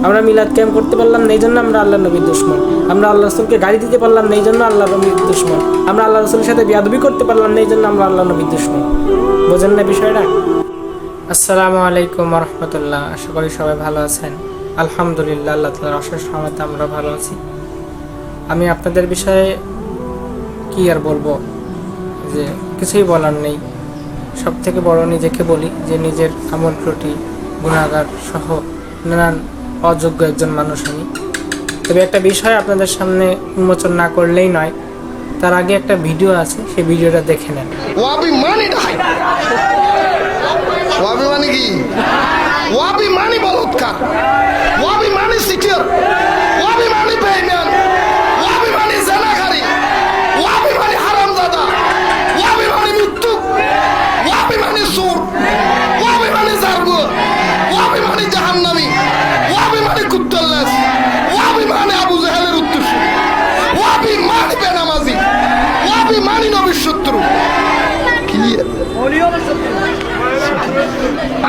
আমরা মিলাদ ক্যাম্প করতে পারলাম না, এই জন্য আমরা আল্লাহ নবীর দুশমন। আমরা আল্লাহ রসুলকে গাড়ি দিতে পারলাম না, এই জন্য আল্লাহ নবীর দুশমন। আমরা আল্লাহ রসুলের সাথে বেয়াদবি করতে পারলাম না, এই জন্য আমরা আল্লাহ নবীর দুশমন। বোঝেন না বিষয়টা? আসসালামু আলাইকুম রহমতুল্লাহ। আশা করি সবাই ভালো আছেন। আলহামদুলিল্লাহ, আল্লাহ তাআলার অশেষ রহমতে আমরা ভালো আছি। আমি আপনাদের বিষয়ে কি আর বলবো, যে কিছুই বলার নেই। সব থেকে বড় নিজেকে বলি যে নিজের আমল ত্রুটি, গুনাহগার সহ নানান অযোগ্য একজন মানুষ আমি। তবে একটা বিষয় আপনাদের সামনে উন্মোচন না করলেই নয়, তার আগে একটা ভিডিও আছে, সেই ভিডিওটা দেখে নেন। ওয়াবি মানে কি? ওয়াবি মানে বলৎকার, ওয়াবি মানে সিটিয়ার, ওয়াবি মানে বেঈমান, ওয়াবি মানে জানাকারী, ওয়াবি মানে হারামজাদা, ওয়াবি মানে মৃত্যুক, ওয়াবি মানে চোর, ওয়াবি মানে জারগো, ওয়াবি মানে জাহান্নামী, ওয়াবি মানে কুত্তাল্লাস, ওয়াবি মানে আবু জাহেলের উত্তরসূরি, ওয়াবি মানে বেনামাজি, ওয়াবি মানে নবীর শত্রু।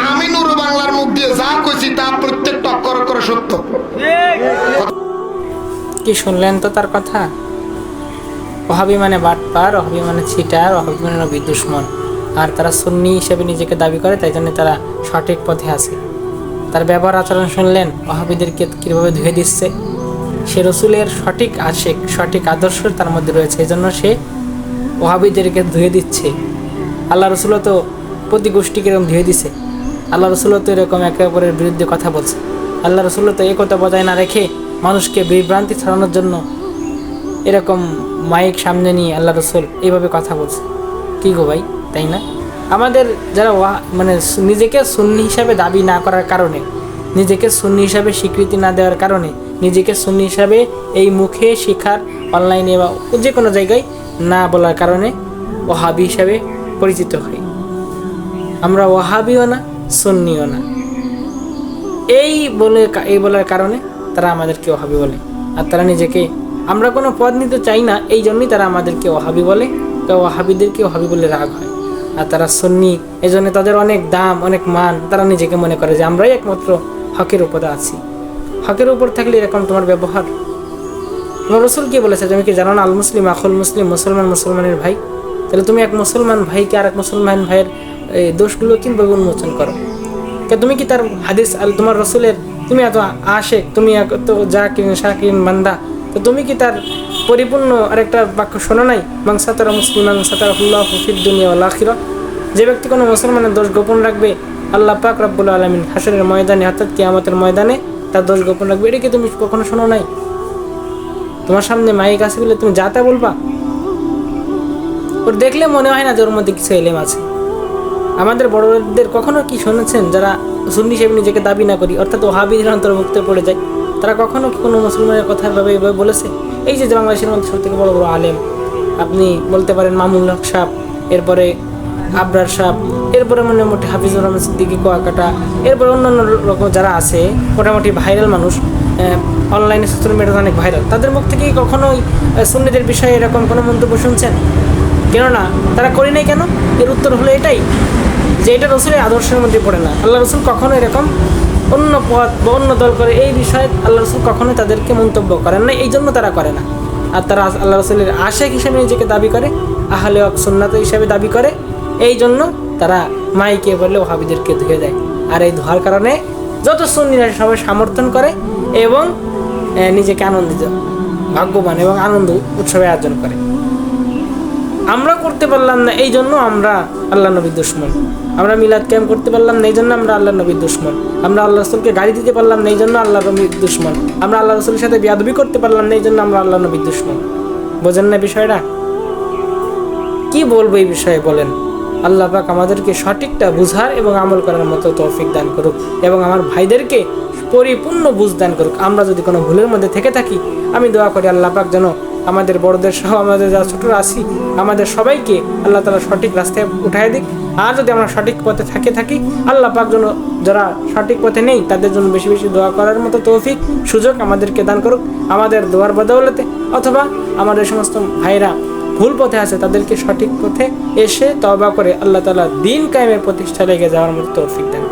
আমি নুরু বাংলার মুখ দিয়ে যা কইছি তা প্রত্যেকটা অক্ষর অক্ষরে সত্য। কি শুনলেন তো তার কথা? ওহাবি মানে বাটপার, ওহাবি মানে ছিটার, ওহাবি মানে নবীর দুশমন। আর তারা সুন্নি হিসেবে নিজেকে দাবি করে, তাই জন্য তারা সঠিক পথে আছে। তার ব্যবহার আচরণ শুনলেন, ওহাবিদেরকে কীভাবে ধুয়ে দিচ্ছে। সে রসুলের সঠিক আশেক, সঠিক আদর্শ তার মধ্যে রয়েছে, এই জন্য সে ওহাবিদেরকে ধুয়ে দিচ্ছে। আল্লাহ রসুলও তো প্রতি গোষ্ঠীকে এরকম ধুয়ে দিছে। আল্লাহ রসুলও তো এরকম একে অপরের বিরুদ্ধে কথা বলছে। আল্লাহ রসুলও তো একতা বজায় না রেখে মানুষকে বিভ্রান্তি ছড়ানোর জন্য এরকম মাইক সামনে নিয়ে আল্লাহ রসুল এইভাবে কথা বলছে। কী গো ভাই, তাই না? আমাদের যারা মানে নিজেকে সুন্নি হিসাবে দাবি না করার কারণে, নিজেকে সুন্নি হিসাবে স্বীকৃতি না দেওয়ার কারণে, নিজেকে সুন্নি হিসাবে এই মুখে শিখার, অনলাইনে বা যে কোনো জায়গায় না বলার কারণে ওহাবি হিসাবে পরিচিত হই। আমরা ওয়াহাবিও না, সুন্নিও না। এই বলার কারণে তারা আমাদেরকে ওহাবি বলে। আর তারা নিজেকে, আমরা কোনো পদ নিতে চাই না, এই জন্যই তারা আমাদেরকে ওহাবি বলে। ওয়াহাবিদেরকে ওহাবি বলে রাগ হয়। আর তারা সুন্নি, এই জন্য তাদের অনেক দাম, অনেক মান। তারা নিজেকে মনে করে যে আমরাই একমাত্র হকের উপরে আছি। হকের উপর থাকলে এরকম তোমার ব্যবহার। তোমার রসুল কি বলেছে? তুমি কি জানো না, আল মুসলিম আখুল মুসলিম, মুসলমান মুসলমানের ভাই? তাহলে তুমি এক মুসলমান ভাইকে আর এক মুসলমান ভাইয়ের দোষগুলো কিভাবে উন্মোচন করো? তুমি কি তার হাদিস, তোমার রসুলের, তুমি এত আশেক, তুমি এত জাকিরিন শাকিরিন বান্দা, তো তুমি কি তার পরিপূর্ণ আরেকটা বাক্য শোনো নাই? মান সাতারা মুসলিমান সাতারাহুল্লাহু ফিদ দুনিয়া ওয়াল আখিরাহ। যে ব্যক্তি কোনো মুসলমানের দোষ গোপন রাখবে, আল্লাহ পাক রব্বুল আলামিন হাশরের ময়দানে, অর্থাৎ কিয়ামতের ময়দানে তার দোষ গোপন রাখবে। এটা কি তুমি কখনো শোনো নাই? তোমার সামনে মাইক আছে বলে তুমি যা তা বলবা? ওর দেখলে মনে হয় না যে ওর মধ্যে কিছু এলেম আছে। আমাদের বড়দের কখনো কি শুনেছেন যারা সুন্নি হিসেবে নিজেকে দাবি না করি, অর্থাৎ ওহাবিদের অন্তর্ভুক্ত পড়ে যায়, তারা কখনো কি কোনো মুসলমানের কথা এভাবে বলেছে? এই যে বাংলাদেশের মধ্যে সব থেকে বড় বড় আলেম, আপনি বলতে পারেন মামুল হক সাহ, এরপরে আবরার সাহ, এরপরে মোটামুটি হাফিজুর রহমান সিদ্দিকী কুয়াকাটা, এরপরে অন্যান্য রকম যারা আছে মোটামুটি ভাইরাল মানুষ, অনলাইনে সোশ্যাল মিডিয়াতে অনেক ভাইরাল, তাদের মুখ থেকে কখনোই সুন্নিদের বিষয়ে এরকম কোনো মন্তব্য শুনছেন? কেননা তারা করি নাই কেন? এর উত্তর হলো এটাই যে এটা রসুলের আদর্শের মধ্যে পড়ে না। আল্লাহ রসুল কখনো এরকম অন্য পথ বা অন্য দল করে এই বিষয়ে আল্লাহ রসুল কখনোই তাদেরকে মন্তব্য করেন না, এই জন্য তারা করে না। আর তারা আল্লাহ রসুলের আশেক হিসেবে নিজেকে দাবি করে, আহলে হক সুন্নাত হিসেবে দাবি করে, এই জন্য তারা মাইকে বলে ওহাবিদেরকে ধুয়ে দেয়। আর এই ধোয়ার কারণে যত সুন্নিরা সবাই সমর্থন করে এবং নিজেকে আনন্দিত, ভাগ্যবান এবং আনন্দ উৎসবে আয়োজন করে। আমরা করতে পারলাম না, এই জন্য আমরা আল্লাহ নবীর দুশমন। আমরা মিলাদ ক্যাম্প করতে পারলাম না, এই জন্য আমরা আল্লাহ নবীর দুশমন। আমরা আল্লাহ রসুলকে গাড়ি দিতে পারলাম না, এই জন্য আল্লাহ নবীর দুশমন। আমরা আল্লাহ রসুলের সাথে বেয়াদবি করতে পারলাম না, এই জন্য আমরা আল্লাহ নবীর দুশমন। বোঝেন না বিষয়টা? কি বলবো এই বিষয়ে বলেন? আল্লাহ পাক আমাদেরকে সঠিকটা বুঝার এবং আমল করার মতো তৌফিক দান করুক, এবং আমার ভাইদেরকে পরিপূর্ণ বুঝ দান করুক। আমরা যদি কোনো ভুলের মধ্যে থেকে থাকি, আমি দোয়া করি আল্লাহ পাক যেন আমাদের বড়দের সহ আমাদের যারা ছোটরা আছি, আমাদের সবাইকে আল্লাহ তাআলা সঠিক রাস্তায় উঠায় দিক। আর যদি আমরা সঠিক পথে থাকি, আল্লাহ পাক যেন যারা সঠিক পথে নেই তাদের জন্য বেশি বেশি দোয়া করার মতো তৌফিক সুযোগ আমাদেরকে দান করুক, আমাদের দোয়ার বদৌলতে। অথবা আমাদের সমস্ত ভাইরা ভুল পথে আছে, তাদেরকে সঠিক পথে এসে তওবা করে আল্লাহ তাআলা দ্বীন কায়েমের প্রতিষ্ঠা লেগে যাওয়ার মতো তৌফিক দান।